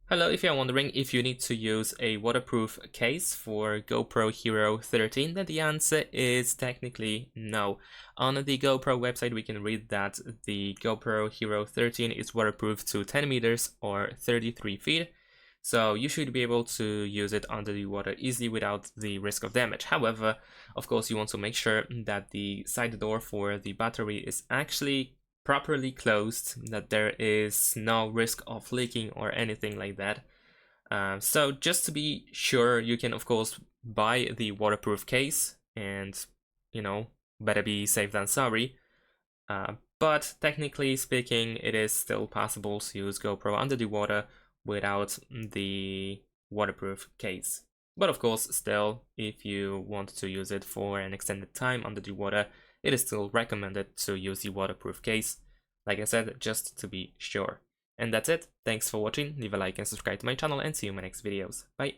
Hello, if you're wondering if you need to use a waterproof case for GoPro Hero 13, then the answer is technically no. On the GoPro website, we can read that the GoPro Hero 13 is waterproof to 10 meters or 33 feet, so you should be able to use it under the water easily without the risk of damage. However, of course, you want to make sure that the side door for the battery is actually properly closed, that there is no risk of leaking or anything like that. So just to be sure, you can of course buy the waterproof case, and better be safe than sorry. But technically speaking, it is still possible to use GoPro under the water without the waterproof case. But of course, still, if you want to use it for an extended time under the water, it is still recommended to use the waterproof case, like I said, just to be sure. And that's it. Thanks for watching. Leave a like and subscribe to my channel, and see you in my next videos. Bye!